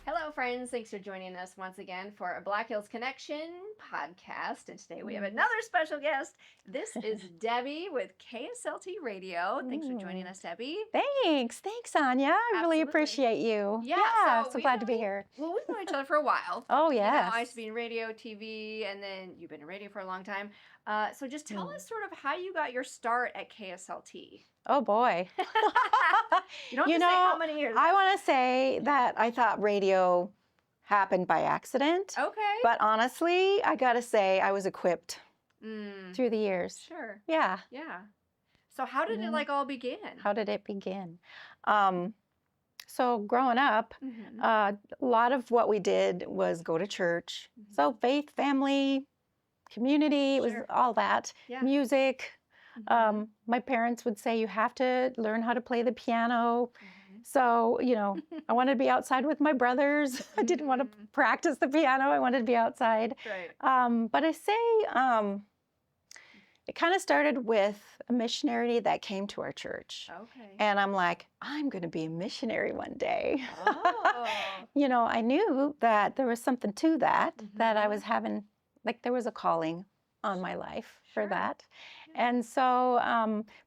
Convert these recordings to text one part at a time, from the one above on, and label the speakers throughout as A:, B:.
A: Hello, friends. Thanks for joining us once again for a Black Hills Connection podcast. And today we have another special guest. This is Debbie with KSLT Radio. Thanks for joining us, Debbie.
B: Thanks, Anya. I really appreciate you.
A: Yeah,
B: so glad to be here.
A: Well, we've known each other for a while.
B: Oh, yes.
A: You know, I used to be in radio, TV, and then you've been in radio for a long time. So just tell us sort of how you got your start at KSLT.
B: Oh, boy.
A: You don't have to say how many years.
B: I want to say that I thought radio happened by accident.
A: Okay.
B: But honestly, I got to say I was equipped through the years.
A: Sure.
B: Yeah.
A: Yeah. So how did it all begin?
B: How did it begin? So growing up, a lot of what we did was go to church. So faith, family, community, it was all that. Yeah. Music. My parents would say you have to learn how to play the piano. So, you know, I wanted to be outside with my brothers. I didn't want to practice the piano. I wanted to be outside.
A: Right.
B: But I say it kind of started with a missionary that came to our church.
A: Okay.
B: And I'm like, I'm going to be a missionary one day.
A: Oh.
B: You know, I knew that there was something to that, that I was having, like there was a calling on my life for that. And so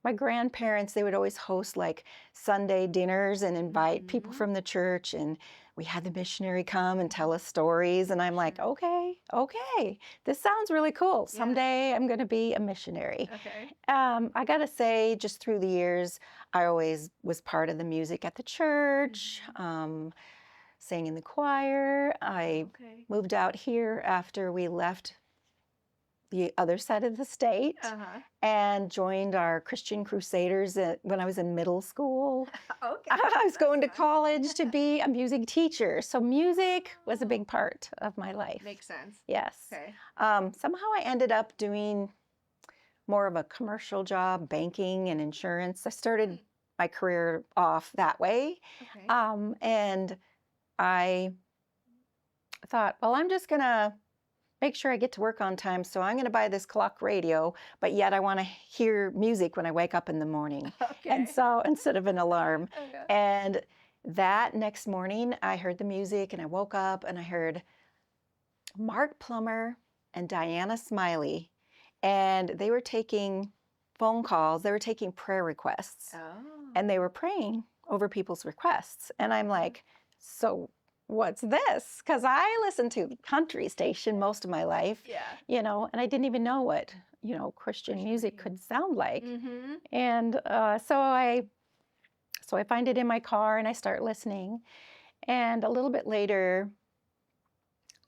B: my grandparents, they would always host like Sunday dinners and invite people from the church, and we had the missionary come and tell us stories, and I'm like, okay, this sounds really cool. Someday I'm going to be a missionary.
A: Okay.
B: I got to say, just through the years, I always was part of the music at the church, sang in the choir. I moved out here after we left the other side of the state and joined our Christian Crusaders when I was in middle school.
A: Okay.
B: I was going to college to be a music teacher. So music was a big part of my life.
A: Makes sense.
B: Yes.
A: Okay.
B: Somehow I ended up doing more of a commercial job, banking and insurance. I started my career off that way.
A: Okay.
B: And I thought, well, I'm just going to make sure I get to work on time, so I'm going to buy this clock radio, but yet I want to hear music when I wake up in the morning.
A: Okay.
B: And so instead of an alarm. And that next morning, I heard the music, and I woke up and I heard Mark Plummer and Diana Smiley, and they were taking phone calls. They were taking prayer requests, and they were praying over people's requests. And I'm like, so what's this? Because I listened to country station most of my life, you know, and I didn't even know what, you know, Christian music could sound like. And so I find it in my car and I start listening. And a little bit later,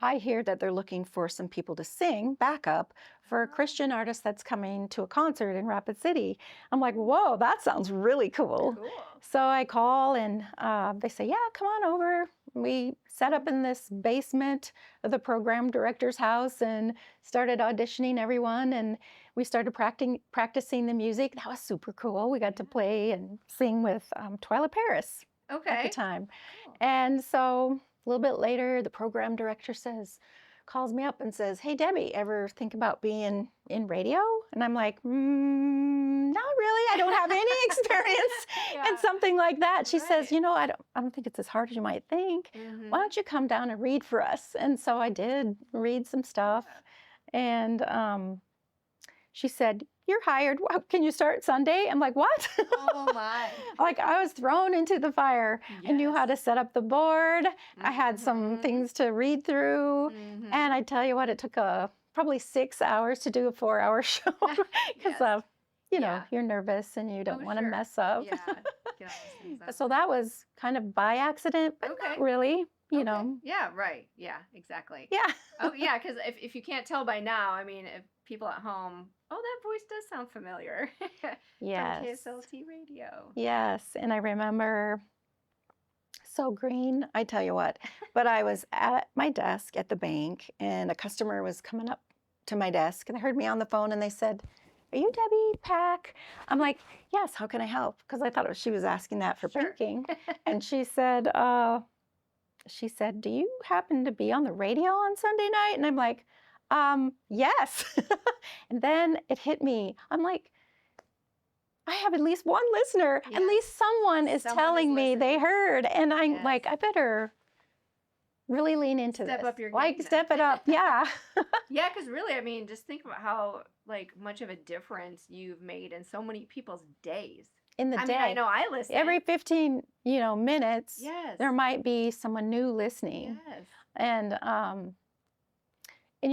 B: I hear that they're looking for some people to sing backup for a Christian artist that's coming to a concert in Rapid City. I'm like, whoa, that sounds really cool. So I call and they say, yeah, come on over. We set up in this basement of the program director's house and started auditioning everyone, and we started practicing the music. That was super cool. We got to play and sing with Twyla Paris at the time. Cool. And so a little bit later, the program director calls me up and says, hey, Debbie, ever think about being in radio? And I'm like, not really. I don't have any experience in something like that. She says, you know, I don't think it's as hard as you might think. Why don't you come down and read for us? And so I did read some stuff. And she said, you're hired. Can you start Sunday? I'm like, what?
A: Oh, my.
B: Like, I was thrown into the fire. I knew how to set up the board. I had some things to read through. And I tell you what, it took probably 6 hours to do a 4-hour show because you know, you're nervous and you don't want to mess up. So that was kind of by accident, but not really, you know.
A: Yeah, right. Yeah, exactly.
B: Yeah.
A: Oh, yeah, because if you can't tell by now, I mean, if people at home, oh, that voice does sound familiar.
B: Yes.
A: From KSLT Radio.
B: Yes, and I remember, so green, I tell you what, but I was at my desk at the bank, and a customer was coming up to my desk, and they heard me on the phone, and they said, are you Debbie Pack? I'm like, yes, how can I help? Because I thought she was asking that for banking. And she said, do you happen to be on the radio on Sunday night? And I'm like, yes. And then it hit me. I'm like, I have at least one listener. At
A: Yeah.
B: least someone is
A: Someone is
B: telling me they
A: listening.
B: heard. And I'm
A: Yes.
B: like, I better really lean into
A: Step
B: this.
A: up your
B: Like,
A: game
B: step
A: then.
B: it up. Yeah.
A: Yeah, because really, I mean, just think about how like much of a difference you've made in so many people's days.
B: In the
A: I mean, I
B: day.
A: know I listen.
B: Every 15, minutes,
A: Yes.
B: there might be someone new listening.
A: Yes.
B: And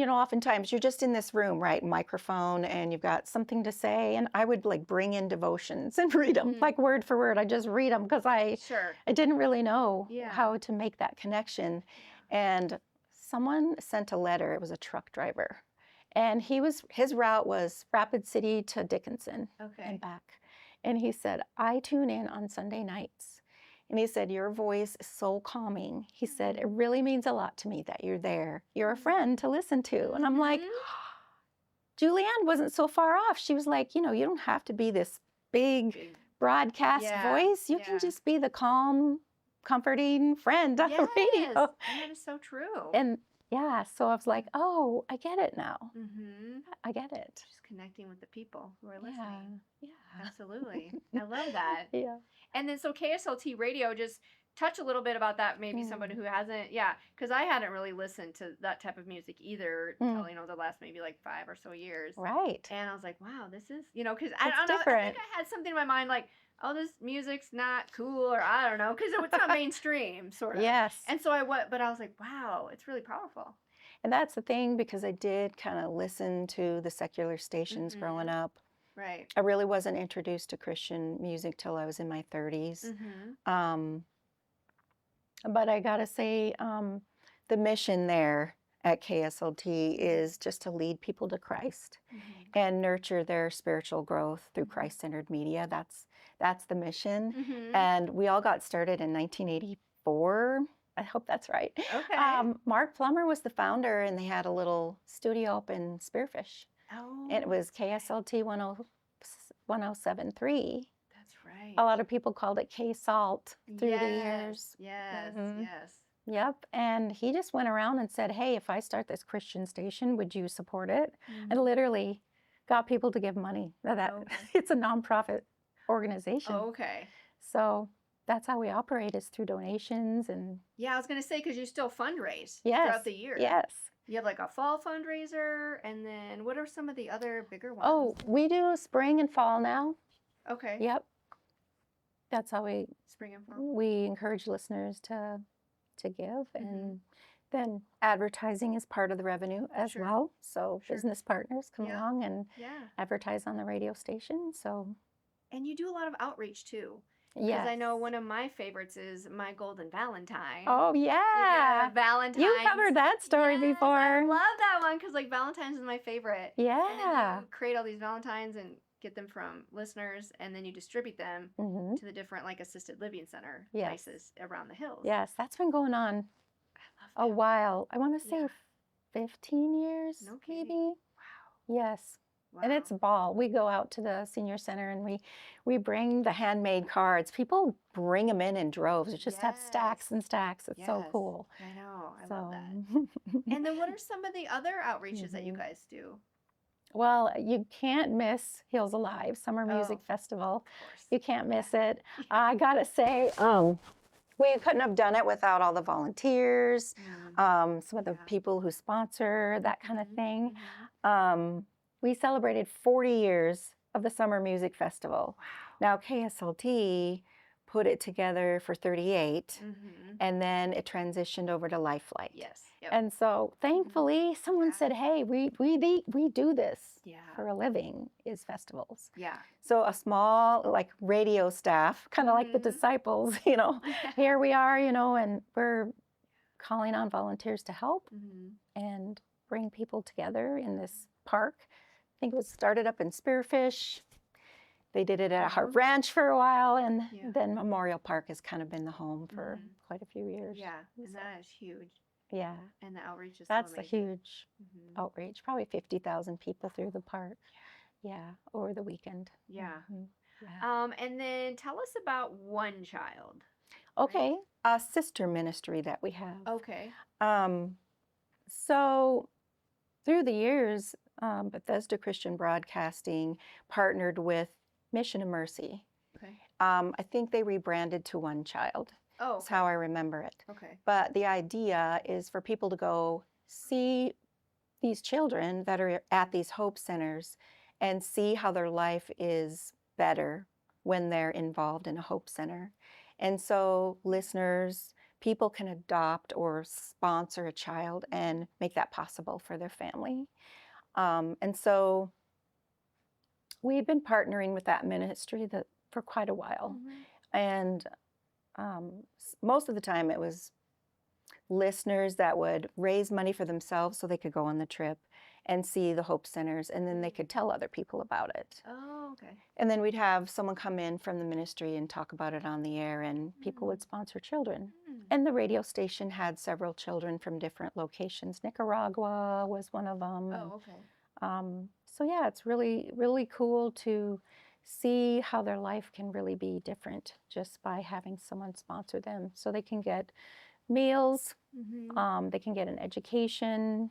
B: oftentimes you're just in this room, right? Microphone, and you've got something to say. And I would like bring in devotions and read them,
A: Mhm.
B: like word for word. I just read them because I
A: Sure.
B: didn't really know
A: Yeah.
B: how to make that connection.
A: Yeah.
B: And someone sent a letter. It was a truck driver, and his route was Rapid City to Dickinson
A: Okay.
B: and back. And he said, I tune in on Sunday nights. And he said, your voice is so calming. He said, it really means a lot to me that you're there. You're a friend to listen to. And I'm like,
A: Mhm.
B: Julianne wasn't so far off. She was like, you don't have to be this big broadcast
A: Yeah.
B: voice. You
A: Yeah.
B: can just be the calm, comforting friend on the radio.
A: Yes. And that is so true.
B: And yeah, so I was like, oh, I get it now.
A: Mm-hmm.
B: I get it.
A: Just connecting with the people who are
B: Yeah.
A: listening.
B: Yeah.
A: Absolutely. I love that.
B: Yeah.
A: And then so KSLT radio, just touch a little bit about that, maybe somebody who hasn't, yeah, because I hadn't really listened to that type of music either till, the last maybe like 5 or so years.
B: Right.
A: And I was like, wow, this is, because I
B: It's
A: don't know, I
B: different.
A: think I had something in my mind like, oh, this music's not cool, or I don't know, because it's not mainstream, sort of.
B: Yes.
A: And so but I was like, wow, it's really powerful.
B: And that's the thing, because I did kind of listen to the secular stations growing up.
A: Right.
B: I really wasn't introduced to Christian music till I was in my 30s. But I gotta say, the mission there at KSLT is just to lead people to Christ and nurture their spiritual growth through Christ-centered media. That's the mission. And we all got started in 1984. I hope that's right.
A: Okay.
B: Mark Plummer was the founder, and they had a little studio up in Spearfish.
A: Oh.
B: And it was KSLT 1073.
A: That's right.
B: A lot of people called it KSLT through the years.
A: Yes, yes.
B: Yep. And he just went around and said, hey, if I start this Christian station, would you support it? And literally got people to give money. It's a nonprofit organization.
A: Okay.
B: So that's how we operate, is through donations. And
A: yeah, I was going to say, because you still fundraise
B: yes,
A: throughout the year.
B: Yes.
A: You have like a fall fundraiser, and then what are some of the other bigger ones?
B: Oh, we do spring and fall now.
A: Okay.
B: Yep. That's how
A: spring and fall.
B: We encourage listeners to give, and then advertising is part of the revenue as well. So business partners come along and advertise on the radio station. So,
A: and you do a lot of outreach too.
B: Yes.
A: Because I know one of my favorites is My Golden Valentine.
B: Oh, yeah.
A: Valentine's.
B: You covered that story before.
A: I love that one, because like Valentine's is my favorite.
B: Yeah.
A: And then you create all these Valentines and get them from listeners, and then you distribute them to the different like assisted living center places around the hills.
B: Yes, that's been going on a while. I want to say 15 years, maybe. Wow. Yes. Wow. And it's a ball. We go out to the senior center, and we bring the handmade cards. People bring them in droves. You just have stacks and stacks. It's so cool.
A: I know. I love that. And then what are some of the other outreaches that you guys do?
B: Well, you can't miss Heels Alive Summer Music Festival. You can't miss it. I gotta say, we couldn't have done it without all the volunteers, some of the people who sponsor, that kind of thing. We celebrated 40 years of the Summer Music Festival. Wow. Now, KSLT put it together for 38, and then it transitioned over to Lifelight.
A: Yes. Yep.
B: And so, thankfully, someone said, hey, we do this for a living, is festivals.
A: Yeah.
B: So a small, like, radio staff, kind of like the disciples, here we are, and we're calling on volunteers to help and bring people together in this park. I think it was started up in Spearfish. They did it at Hart Ranch for a while, and then Memorial Park has kind of been the home for quite a few years.
A: Yeah, and that is huge.
B: Yeah.
A: And the outreach is
B: That's
A: so
B: a huge outreach. Probably 50,000 people through the park. Yeah, over the weekend.
A: Yeah. And then tell us about One Child.
B: Okay. A sister ministry that we have.
A: Okay.
B: So through the years, Bethesda Christian Broadcasting partnered with Mission of Mercy.
A: Okay.
B: I think they rebranded to One Child.
A: Oh,
B: That's how I remember it.
A: Okay.
B: But the idea is for people to go see these children that are at these hope centers and see how their life is better when they're involved in a hope center. And so listeners, people can adopt or sponsor a child and make that possible for their family. And so we've been partnering with that ministry for quite a while. And most of the time it was listeners that would raise money for themselves so they could go on the trip and see the hope centers, and then they could tell other people about it.
A: Oh, okay.
B: And then we'd have someone come in from the ministry and talk about it on the air, and people would sponsor children. And the radio station had several children from different locations. Nicaragua was one of them.
A: Oh, okay.
B: So yeah, it's really, really cool to see how their life can really be different just by having someone sponsor them, so they can get meals, they can get an education,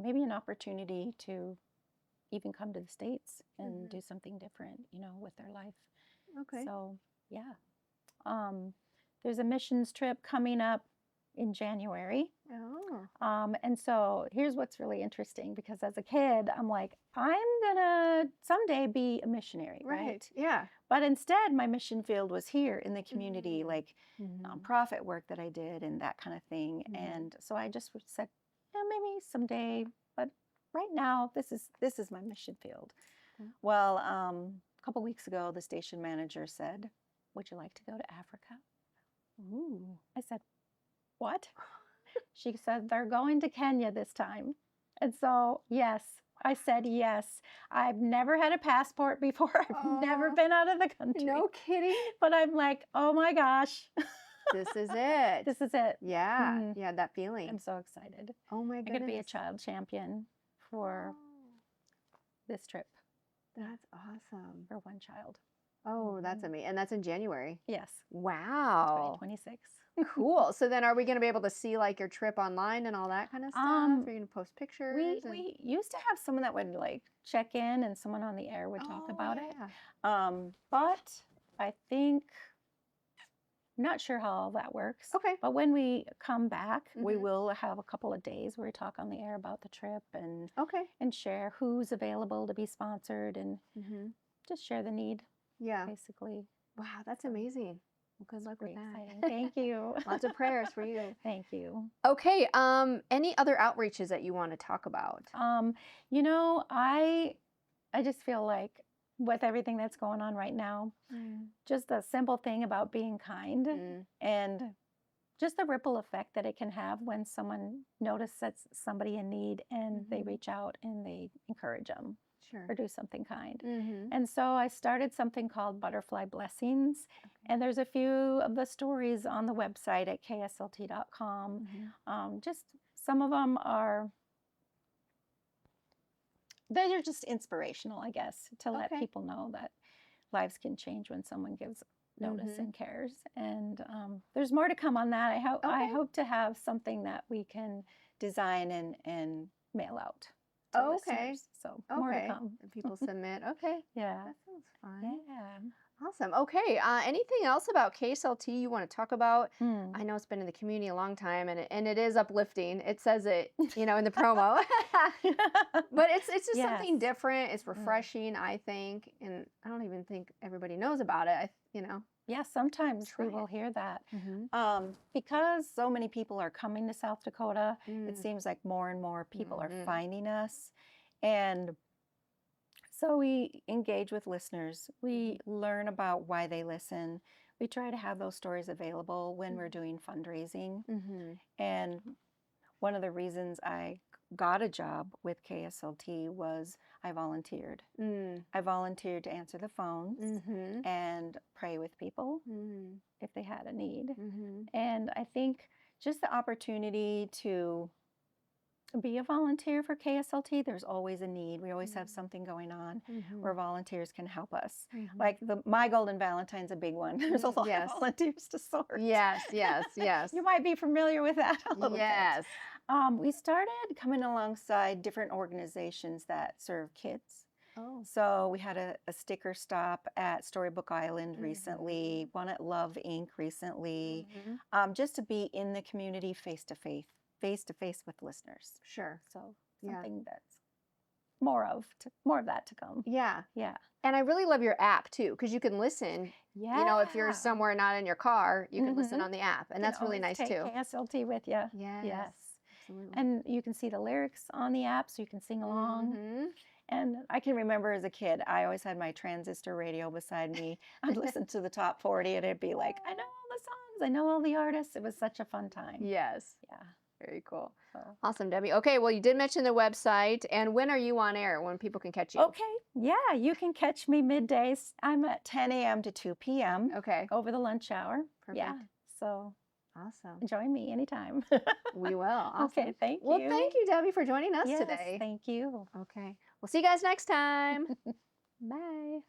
B: maybe an opportunity to even come to the States and do something different, with their life.
A: Okay.
B: So yeah, there's a missions trip coming up in January.
A: Oh.
B: And so here's what's really interesting, because as a kid, I'm like, I'm gonna someday be a missionary, right?
A: Yeah.
B: But instead, my mission field was here in the community, like nonprofit work that I did and that kind of thing. And so I just said, yeah, maybe someday, but right now, this is my mission field. Well, a couple weeks ago, the station manager said, "Would you like to go to Africa?" Ooh. I said, "What?" She said, "They're going to Kenya this time." And so, yes, I said yes. I've never had a passport before. I've never been out of the country.
A: No kidding.
B: But I'm like, oh my gosh.
A: This is it.
B: This is it.
A: Yeah. Yeah, that feeling.
B: I'm so excited.
A: Oh my
B: I'm
A: goodness.
B: going to be a child champion for this trip.
A: That's awesome.
B: For One Child.
A: Oh, that's amazing. And that's in January.
B: Yes.
A: Wow.
B: 2026.
A: Cool. So then are we going to be able to see like your trip online and all that kind of stuff? Are you going to post pictures?
B: We used to have someone that would like check in, and someone on the air would talk about it. But I think, I'm not sure how all that works.
A: Okay.
B: But when we come back, we will have a couple of days where we talk on the air about the trip and share who's available to be sponsored and just share the need.
A: Yeah.
B: Basically.
A: Wow, that's amazing. Well, good luck with that.
B: Exciting. Thank you.
A: Lots of prayers for you.
B: Thank you.
A: Okay. Any other outreaches that you want to talk about?
B: I just feel like with everything that's going on right now, just the simple thing about being kind and just the ripple effect that it can have when someone notices somebody in need and they reach out and they encourage them.
A: Sure.
B: Or do something kind. And so I started something called Butterfly Blessings. And there's a few of the stories on the website at KSLT.com. Just some of them they're just inspirational, I guess, to let people know that lives can change when someone gives notice and cares. And there's more to come on that. I hope to have something that we can design and mail out. Listeners. So more to come.
A: And people submit. Okay.
B: Yeah.
A: That sounds fun.
B: Yeah.
A: Awesome. Okay. Anything else about KSLT you want to talk about? I know it's been in the community a long time, and it is uplifting. It says it, in the promo. But it's just something different. It's refreshing, I think, and I don't even think everybody knows about it.
B: Yeah, sometimes we will hear that. Because so many people are coming to South Dakota, it seems like more and more people are finding us. And so we engage with listeners. We learn about why they listen. We try to have those stories available when we're doing fundraising. And one of the reasons I got a job with KSLT was I volunteered. I volunteered to answer the phones and pray with people if they had a need. And I think just the opportunity to be a volunteer for KSLT, there's always a need. We always have something going on where volunteers can help us. Like My Golden Valentine's a big one. There's a lot of volunteers to sort.
A: Yes.
B: You might be familiar with that a little bit. We started coming alongside different organizations that serve kids.
A: Oh.
B: So we had a sticker stop at Storybook Island recently, one at Love Inc. recently, just to be in the community face to face with listeners.
A: Sure.
B: So
A: Yeah.
B: something that's more of that to come.
A: Yeah.
B: Yeah.
A: And I really love your app too, because you can listen.
B: Yeah.
A: You know, if you're somewhere not in your car, you can listen on the app, and that's really nice
B: take
A: too.
B: KSLT with you.
A: Yes. Absolutely.
B: And you can see the lyrics on the app, so you can sing along. And I can remember as a kid, I always had my transistor radio beside me. I'd listen to the top 40 and it'd be like, I know all the songs, I know all the artists. It was such a fun time.
A: Yes.
B: Yeah.
A: Very cool.
B: So.
A: Awesome, Debbie. Okay, well, you did mention the website. And when are you on air, when people can catch you?
B: Okay. Yeah, you can catch me middays. I'm at 10 a.m. to 2 p.m.
A: Okay.
B: Over the lunch hour.
A: Perfect.
B: Yeah. So
A: awesome.
B: Join me anytime.
A: We will. Awesome.
B: Okay, thank you.
A: Well, thank you, Debbie, for joining us
B: yes,
A: today.
B: Thank you.
A: Okay. We'll see you guys next time. Bye.